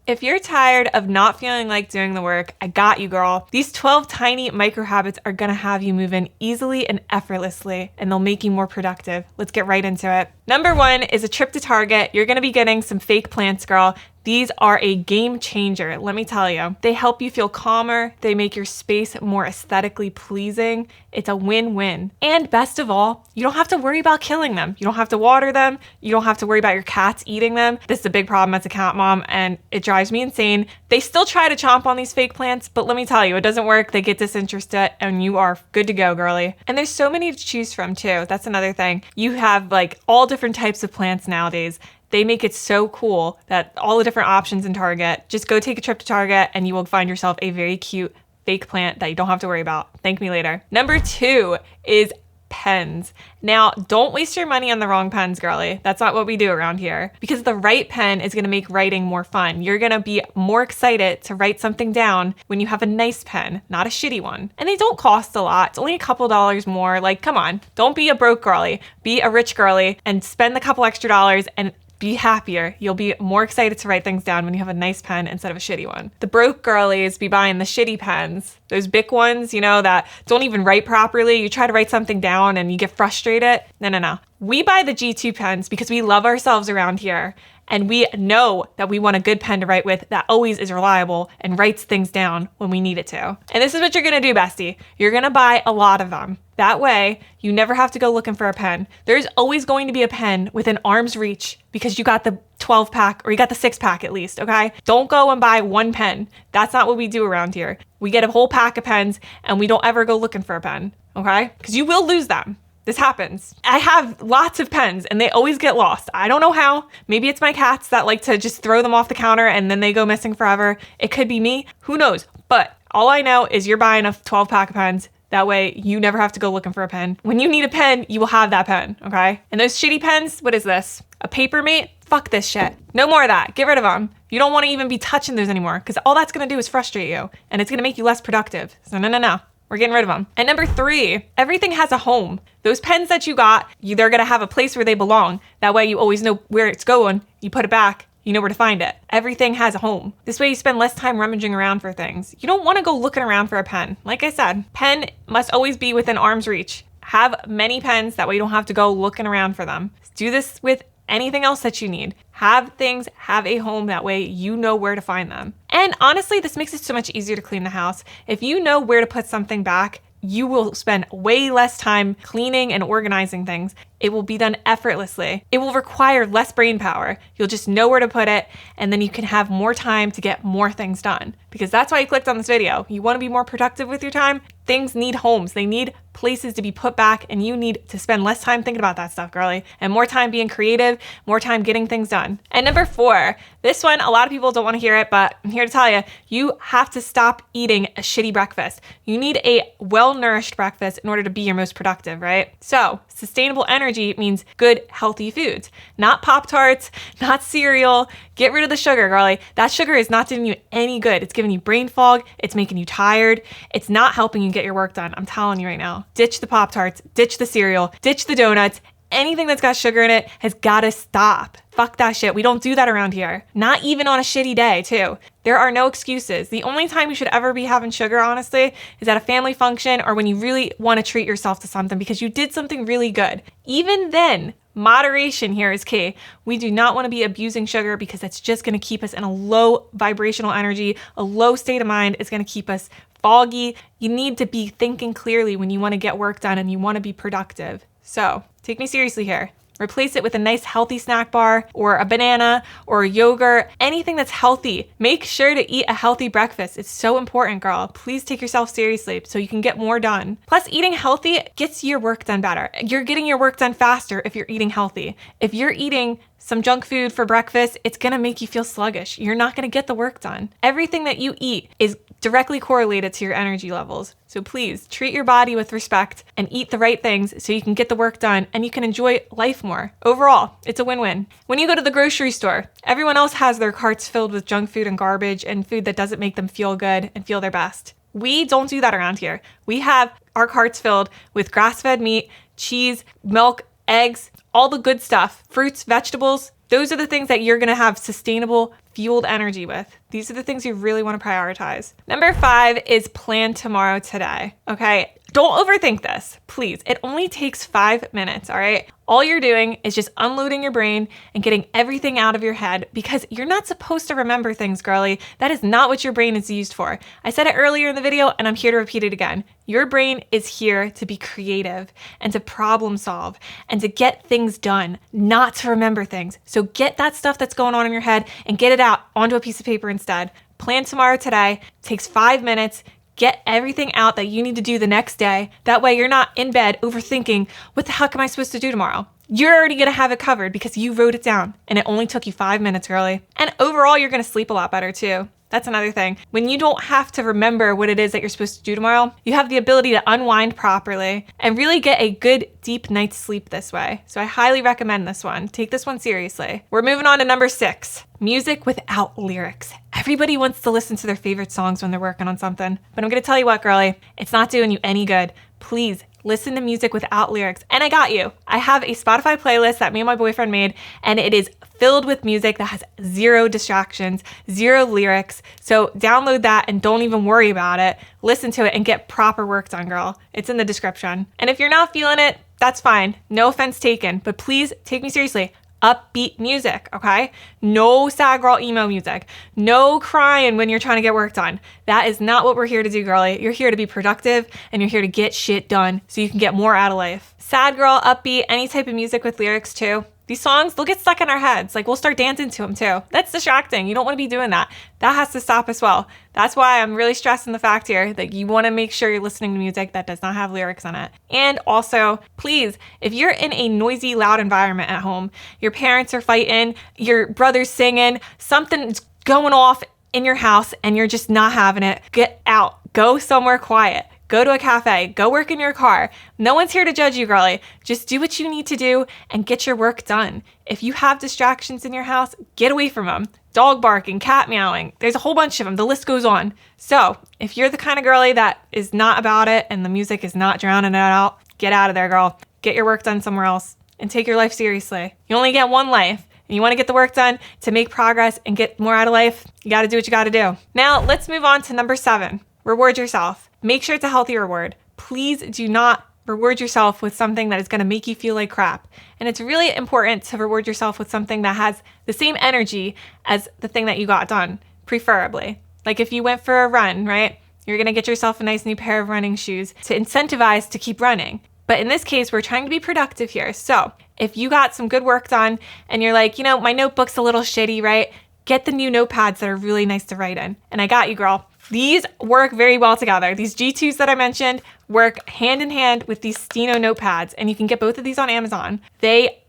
If you're tired of not feeling like doing the work, I got you, girl. These 12 tiny micro habits are gonna have you move in easily and effortlessly, and they'll make you more productive. Let's get right into it. Number 1 is a trip to Target. You're gonna be getting some fake plants, girl. These are a game changer, let me tell you. They help you feel calmer. They make your space more aesthetically pleasing. It's a win-win. And best of all, you don't have to worry about killing them. You don't have to water them. You don't have to worry about your cats eating them. This is a big problem as a cat mom, and it drives me insane. They still try to chomp on these fake plants, but let me tell you, it doesn't work. They get disinterested, and you are good to go, girly. And there's so many to choose from, too. That's another thing. You have like all different types of plants nowadays. They make it so cool that all the different options in Target, just go take a trip to Target and you will find yourself a very cute fake plant that you don't have to worry about. Thank me later. Number 2 is pens. Now, don't waste your money on the wrong pens, girly. That's not what we do around here, because the right pen is gonna make writing more fun. You're gonna be more excited to write something down when you have a nice pen, not a shitty one. And they don't cost a lot. It's only a couple dollars more. Like, come on, don't be a broke girly. Be a rich girly and spend a couple extra dollars and be happier. You'll be more excited to write things down when you have a nice pen instead of a shitty one. The broke girlies be buying the shitty pens, those big ones, you know, that don't even write properly. You try to write something down and you get frustrated. No. We buy the G2 pens because we love ourselves around here. And we know that we want a good pen to write with that always is reliable and writes things down when we need it to. And this is what you're gonna do, bestie. You're gonna buy a lot of them. That way, you never have to go looking for a pen. There's always going to be a pen within arm's reach because you got the 12 pack or you got the 6 pack at least, okay? Don't go and buy one pen. That's not what we do around here. We get a whole pack of pens and we don't ever go looking for a pen, okay? Because you will lose them. This happens. I have lots of pens and they always get lost. I don't know how. Maybe it's my cats that like to just throw them off the counter and then they go missing forever. It could be me. Who knows? But all I know is you're buying a 12 pack of pens. That way you never have to go looking for a pen. When you need a pen, you will have that pen, okay? And those shitty pens, what is this? A paper mate? Fuck this shit. No more of that. Get rid of them. You don't want to even be touching those anymore because all that's going to do is frustrate you and it's going to make you less productive. So no. We're getting rid of them. And number 3, everything has a home. Those pens that you got, they're gonna have a place where they belong. That way you always know where it's going. You put it back, you know where to find it. Everything has a home. This way you spend less time rummaging around for things. You don't wanna go looking around for a pen. Like I said, pen must always be within arm's reach. Have many pens, that way you don't have to go looking around for them. Do this with anything else that you need. Have things have a home, that way you know where to find them. And honestly, this makes it so much easier to clean the house. If you know where to put something back, you will spend way less time cleaning and organizing things. It will be done effortlessly. It will require less brain power. You'll just know where to put it, and then you can have more time to get more things done. Because that's why you clicked on this video. You want to be more productive with your time? Things need homes. They need places to be put back, and you need to spend less time thinking about that stuff, girly, and more time being creative, more time getting things done. And number 4, this one, a lot of people don't want to hear it, but I'm here to tell you, you have to stop eating a shitty breakfast. You need a well-nourished breakfast in order to be your most productive, right? So, sustainable energy means good, healthy foods, not Pop-Tarts, not cereal. Get rid of the sugar, girly. That sugar is not doing you any good. It's giving you brain fog. It's making you tired. It's not helping you get your work done. I'm telling you right now. Ditch the Pop-Tarts, ditch the cereal, ditch the donuts. Anything that's got sugar in it has got to stop. Fuck that shit. We don't do that around here. Not even on a shitty day, too. There are no excuses. The only time you should ever be having sugar, honestly, is at a family function or when you really want to treat yourself to something because you did something really good. Even then, moderation here is key. We do not want to be abusing sugar because that's just going to keep us in a low vibrational energy, a low state of mind. It's going to keep us foggy. You need to be thinking clearly when you want to get work done and you want to be productive. So take me seriously here. Replace it with a nice healthy snack bar or a banana or a yogurt, anything that's healthy. Make sure to eat a healthy breakfast. It's so important, girl. Please take yourself seriously so you can get more done. Plus, eating healthy gets your work done better. You're getting your work done faster if you're eating healthy. If you're eating some junk food for breakfast, it's gonna make you feel sluggish. You're not gonna get the work done. Everything that you eat is directly correlated to your energy levels. So please treat your body with respect and eat the right things so you can get the work done and you can enjoy life more. Overall, it's a win-win. When you go to the grocery store, everyone else has their carts filled with junk food and garbage and food that doesn't make them feel good and feel their best. We don't do that around here. We have our carts filled with grass-fed meat, cheese, milk, eggs, all the good stuff, fruits, vegetables. Those are the things that you're gonna have sustainable, fueled energy with. These are the things you really wanna prioritize. Number 5 is plan tomorrow today, okay? Don't overthink this, please. It only takes 5 minutes, all right? All you're doing is just unloading your brain and getting everything out of your head because you're not supposed to remember things, girly. That is not what your brain is used for. I said it earlier in the video and I'm here to repeat it again. Your brain is here to be creative and to problem solve and to get things done, not to remember things. So get that stuff that's going on in your head and get it out onto a piece of paper instead. Plan tomorrow today, takes 5 minutes. Get everything out that you need to do the next day. That way you're not in bed overthinking, what the heck am I supposed to do tomorrow? You're already gonna have it covered because you wrote it down and it only took you 5 minutes, girly. And overall, you're gonna sleep a lot better too. That's another thing. When you don't have to remember what it is that you're supposed to do tomorrow, you have the ability to unwind properly and really get a good deep night's sleep this way. So I highly recommend this one. Take this one seriously. We're moving on to number 6, music without lyrics. Everybody wants to listen to their favorite songs when they're working on something, but I'm gonna tell you what, girly, it's not doing you any good. Please listen to music without lyrics. And I got you. I have a Spotify playlist that me and my boyfriend made, and it is filled with music that has 0 distractions, 0 lyrics. So download that and don't even worry about it. Listen to it and get proper work done, girl. It's in the description. And if you're not feeling it, that's fine. No offense taken, but please take me seriously. Upbeat music, okay? No sad girl emo music. No crying when you're trying to get work done. That is not what we're here to do, girly. You're here to be productive and you're here to get shit done so you can get more out of life. Sad girl, upbeat, any type of music with lyrics too. These songs, they'll get stuck in our heads. Like, we'll start dancing to them too. That's distracting. You don't want to be doing that. That has to stop as well. That's why I'm really stressing the fact here that you want to make sure you're listening to music that does not have lyrics in it. And also, please, if you're in a noisy, loud environment at home, your parents are fighting, your brother's singing, something's going off in your house and you're just not having it, get out. Go somewhere quiet. Go to a cafe, go work in your car. No one's here to judge you, girly. Just do what you need to do and get your work done. If you have distractions in your house, get away from them. Dog barking, cat meowing, there's a whole bunch of them. The list goes on. So if you're the kind of girly that is not about it and the music is not drowning it out, get out of there, girl. Get your work done somewhere else and take your life seriously. You only get one life. And you want to get the work done to make progress and get more out of life, you got to do what you got to do. Now let's move on to number 7, reward yourself. Make sure it's a healthy reward. Please do not reward yourself with something that is going to make you feel like crap. And it's really important to reward yourself with something that has the same energy as the thing that you got done, preferably. Like if you went for a run, right? You're going to get yourself a nice new pair of running shoes to incentivize to keep running. But in this case, we're trying to be productive here. So if you got some good work done and you're like, my notebook's a little shitty, right? Get the new notepads that are really nice to write in. And I got you, girl. These work very well together. These G2s that I mentioned work hand in hand with these Steno notepads, and you can get both of these on Amazon. They,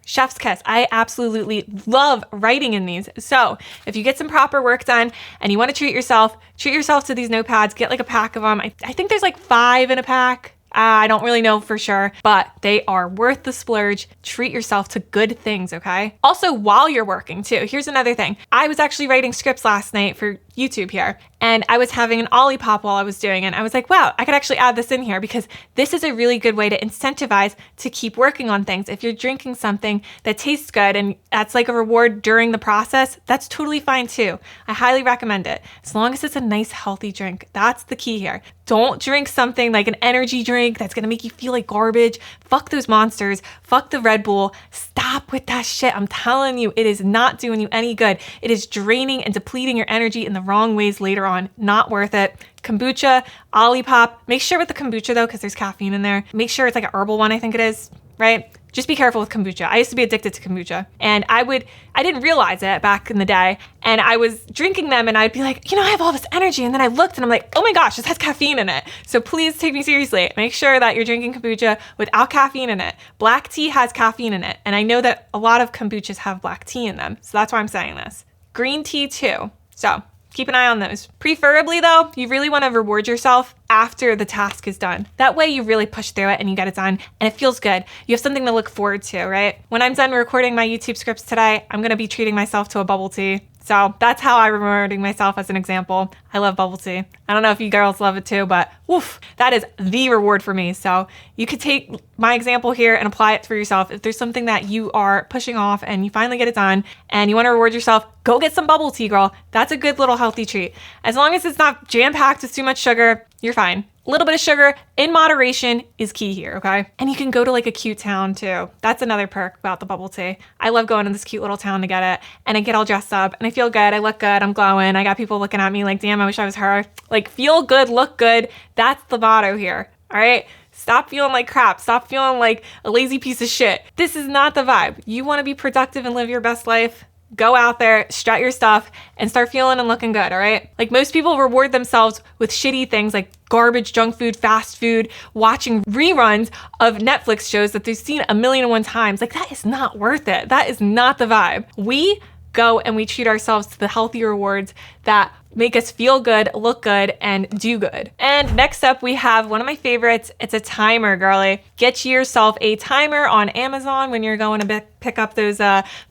chef's kiss. I absolutely love writing in these. So if you get some proper work done and you want to treat yourself to these notepads, get like a pack of them. I think there's like 5 in a pack. I don't really know for sure, but they are worth the splurge. Treat yourself to good things, okay? Also, while you're working too, here's another thing. I was actually writing scripts last night for YouTube here, and I was having an Olipop while I was doing it. I was like, wow, I could actually add this in here because this is a really good way to incentivize to keep working on things. If you're drinking something that tastes good and that's like a reward during the process, that's totally fine too. I highly recommend it. As long as it's a nice, healthy drink. That's the key here. Don't drink something like an energy drink that's gonna make you feel like garbage. Fuck those Monsters. Fuck the Red Bull. Stop with that shit. I'm telling you, it is not doing you any good. It is draining and depleting your energy in the wrong ways later on. Not worth it. Kombucha, Olipop. Make sure with the kombucha though, because there's caffeine in there. Make sure it's like an herbal one, I think it is, right? Just be careful with kombucha. I used to be addicted to kombucha, and I didn't realize it back in the day, and I was drinking them and I'd be like, I have all this energy, and then I looked and I'm like, oh my gosh, this has caffeine in it. So please take me seriously. Make sure that you're drinking kombucha without caffeine in it. Black tea has caffeine in it, and I know that a lot of kombuchas have black tea in them, so that's why I'm saying this. Green tea too. So keep an eye on those. Preferably though, you really want to reward yourself after the task is done. That way you really push through it and you get it done and it feels good. You have something to look forward to, right? When I'm done recording my YouTube scripts today, I'm going to be treating myself to a bubble tea, So that's how I'm rewarding myself as an example. I love bubble tea. I don't know if you girls love it too, but woof, that is the reward for me. So you could take my example here and apply it for yourself. If there's something that you are pushing off and you finally get it done and you want to reward yourself, go get some bubble tea, girl. That's a good little healthy treat. As long as it's not jam-packed with too much sugar, you're fine. A little bit of sugar in moderation is key here, okay? And you can go to like a cute town too. That's another perk about the bubble tea. I love going to this cute little town to get it, and I get all dressed up and I feel good. I look good. I'm glowing. I got people looking at me like, damn, I wish I was her. Like, feel good, look good. That's the motto here, all right? Stop feeling like crap. Stop feeling like a lazy piece of shit. This is not the vibe. You want to be productive and live your best life? Go out there, strut your stuff, and start feeling and looking good, all right? Like, most people reward themselves with shitty things like garbage, junk food, fast food, watching reruns of Netflix shows that they've seen 1,000,001 times. Like, that is not worth it. That is not the vibe. We go and we treat ourselves to the healthy rewards that make us feel good, look good, and do good. And next up, we have one of my favorites. It's a timer, girly. Get yourself a timer on Amazon when you're going to pick up those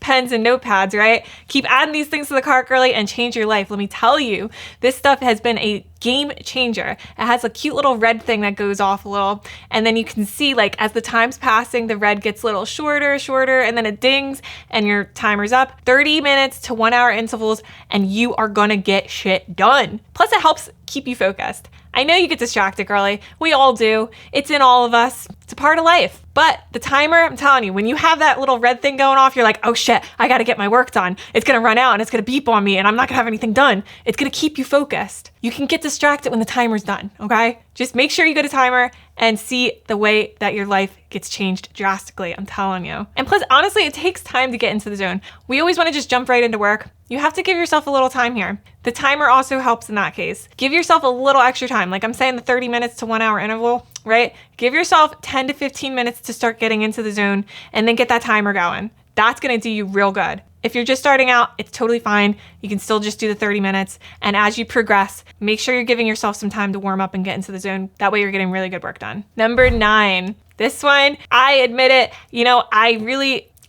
pens and notepads, right? Keep adding these things to the cart, girly, and change your life. Let me tell you, this stuff has been a game changer. It has a cute little red thing that goes off a little, and then you can see, like, as the time's passing, the red gets a little shorter, and then it dings, and your timer's up. 30 minutes to 1 hour intervals, and you are gonna get shit done. Plus, it helps keep you focused. I know you get distracted, girly. We all do. It's in all of us. It's a part of life. But the timer, I'm telling you, when you have that little red thing going off, you're like, oh shit, I gotta get my work done. It's gonna run out and it's gonna beep on me and I'm not gonna have anything done. It's gonna keep you focused. You can get distracted when the timer's done, okay? Just make sure you go to timer and see the way that your life gets changed drastically, I'm telling you. And plus, honestly, it takes time to get into the zone. We always wanna just jump right into work. You have to give yourself a little time here. The timer also helps in that case. Give yourself a little extra time. Like I'm saying, the 30 minutes to 1 hour interval, right? Give yourself 10 to 15 minutes to start getting into the zone and then get that timer going. That's gonna do you real good. If you're just starting out, it's totally fine. You can still just do the 30 minutes. And as you progress, make sure you're giving yourself some time to warm up and get into the zone. That way you're getting really good work done. Number 9, this one, I admit it,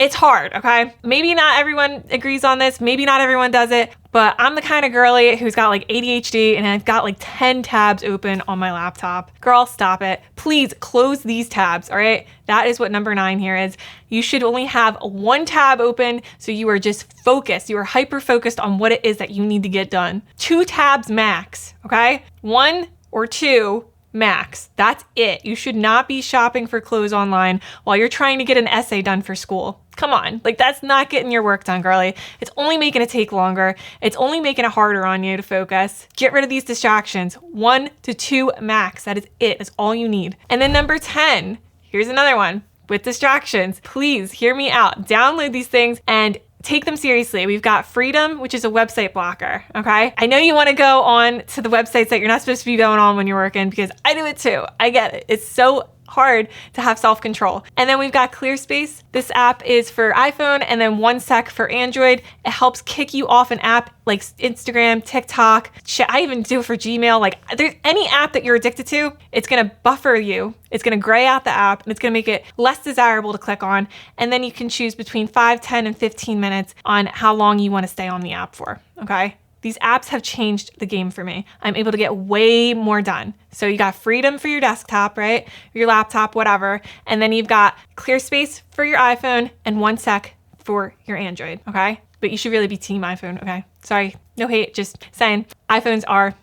it's hard, okay? Maybe not everyone agrees on this. Maybe not everyone does it, but I'm the kind of girly who's got like ADHD and I've got like 10 tabs open on my laptop. Girl, stop it. Please close these tabs, all right? That is what number 9 here is. You should only have 1 tab open so you are just focused. You are hyper-focused on what it is that you need to get done. 2 tabs max, okay? 1 or 2 max. That's it. You should not be shopping for clothes online while you're trying to get an essay done for school. Come on, like that's not getting your work done, girly. It's only making it take longer. It's only making it harder on you to focus. Get rid of these distractions. 1 to 2 max. That is it. That's all you need. And then number 10, here's another one with distractions. Please hear me out. Download these things and take them seriously. We've got Freedom, which is a website blocker, okay? I know you want to go on to the websites that you're not supposed to be going on when you're working because I do it too. I get it. It's so hard to have self-control. And then we've got ClearSpace. This app is for iPhone and then OneSec for Android. It helps kick you off an app like Instagram, TikTok. Shit, I even do it for Gmail. Like there's any app that you're addicted to, it's gonna buffer you. It's gonna gray out the app and it's gonna make it less desirable to click on. And then you can choose between 5, 10, and 15 minutes on how long you wanna stay on the app for, okay? These apps have changed the game for me. I'm able to get way more done. So you got Freedom for your desktop, right? Your laptop, whatever. And then you've got ClearSpace for your iPhone and OneSec for your Android, okay? But you should really be team iPhone, okay? Sorry, no hate, just saying. iPhones are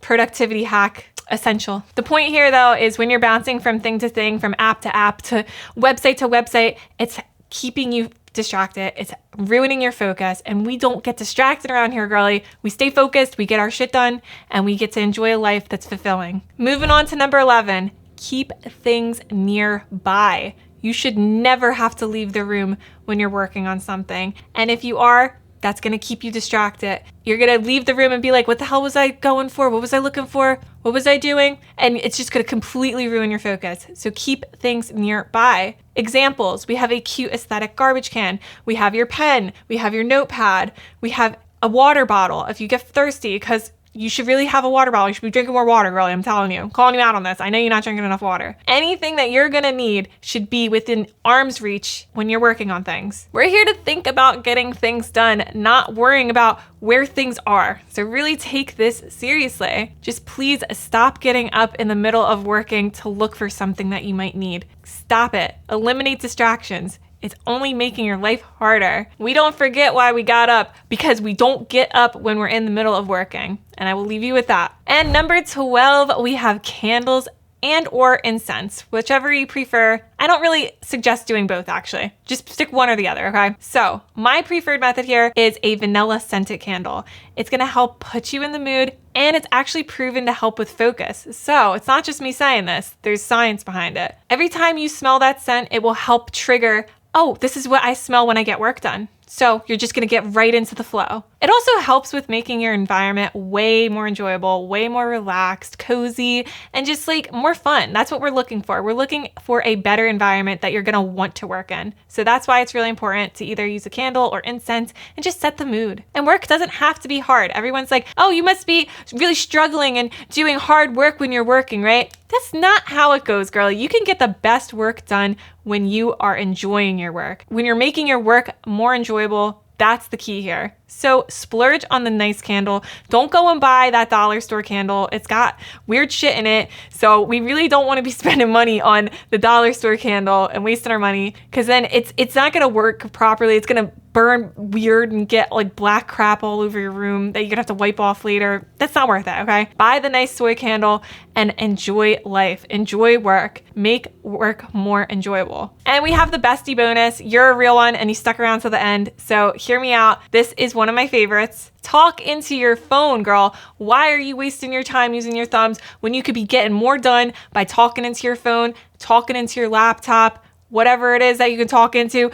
productivity hack essential. The point here though is when you're bouncing from thing to thing, from app to website, it's keeping you distracted. It's ruining your focus, and we don't get distracted around here, girly. We stay focused, we get our shit done, and we get to enjoy a life that's fulfilling. Moving on to number 11, keep things nearby. You should never have to leave the room when you're working on something. And if you are, that's gonna keep you distracted. You're gonna leave the room and be like, what the hell was I going for? What was I looking for? What was I doing? And it's just gonna completely ruin your focus. So keep things nearby. Examples, we have a cute aesthetic garbage can. We have your pen, we have your notepad, we have a water bottle if you get thirsty because You should really have a water bottle. You should be drinking more water, girlie. I'm telling you. I'm calling you out on this. I know you're not drinking enough water. Anything that you're gonna need should be within arm's reach when you're working on things. We're here to think about getting things done, not worrying about where things are. So really take this seriously. Just please stop getting up in the middle of working to look for something that you might need. Stop it. Eliminate distractions. It's only making your life harder. We don't forget why we got up because we don't get up when we're in the middle of working. And I will leave you with that. And number 12, we have candles and or incense, whichever you prefer. I don't really suggest doing both actually. Just stick one or the other, okay? So my preferred method here is a vanilla scented candle. It's gonna help put you in the mood and it's actually proven to help with focus. So it's not just me saying this, there's science behind it. Every time you smell that scent, it will help trigger, oh, this is what I smell when I get work done. So you're just gonna get right into the flow. It also helps with making your environment way more enjoyable, way more relaxed, cozy, and just like more fun. That's what we're looking for. We're looking for a better environment that you're gonna want to work in. So that's why it's really important to either use a candle or incense and just set the mood. And work doesn't have to be hard. Everyone's like, oh, you must be really struggling and doing hard work when you're working, right? That's not how it goes, girlie. You can get the best work done when you are enjoying your work. When you're making your work more enjoyable, that's the key here. So splurge on the nice candle. Don't go and buy that dollar store candle. It's got weird shit in it. So we really don't want to be spending money on the dollar store candle and wasting our money because then it's not going to work properly. It's going to burn weird and get like black crap all over your room that you're gonna have to wipe off later. That's not worth it, okay? Buy the nice soy candle and enjoy life, enjoy work, make work more enjoyable. And we have the bestie bonus. You're a real one and you stuck around to the end. So hear me out. This is one of my favorites. Talk into your phone, girl. Why are you wasting your time using your thumbs when you could be getting more done by talking into your phone, talking into your laptop, whatever it is that you can talk into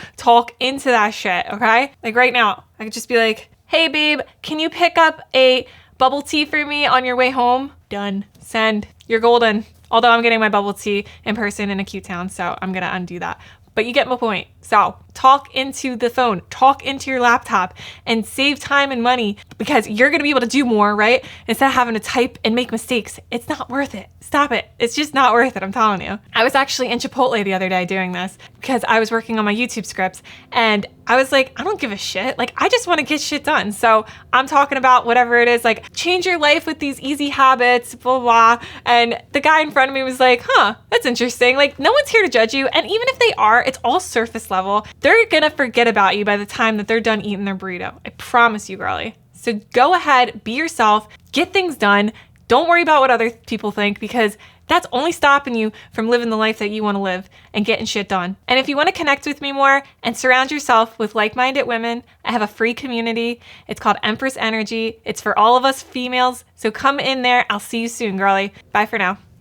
that shit, okay? Like right now, I could just be like, hey babe, can you pick up a bubble tea for me on your way home? Done. Send. You're golden. Although I'm getting my bubble tea in person in a cute town, so I'm gonna undo that. But you get my point. So talk into the phone, talk into your laptop and save time and money because you're gonna be able to do more, right? Instead of having to type and make mistakes. It's not worth it. Stop it. It's just not worth it, I'm telling you. I was actually in Chipotle the other day doing this because I was working on my YouTube scripts and I was like, I don't give a shit. Like, I just want to get shit done. So I'm talking about whatever it is, like change your life with these easy habits, blah, blah, blah. And the guy in front of me was like, huh, that's interesting. Like, no one's here to judge you. And even if they are, it's all surface level. They're gonna forget about you by the time that they're done eating their burrito. I promise you, girlie. So go ahead, be yourself, get things done. Don't worry about what other people think because that's only stopping you from living the life that you want to live and getting shit done. And if you want to connect with me more and surround yourself with like-minded women, I have a free community. It's called Empress Energy. It's for all of us females. So come in there. I'll see you soon, girlie. Bye for now.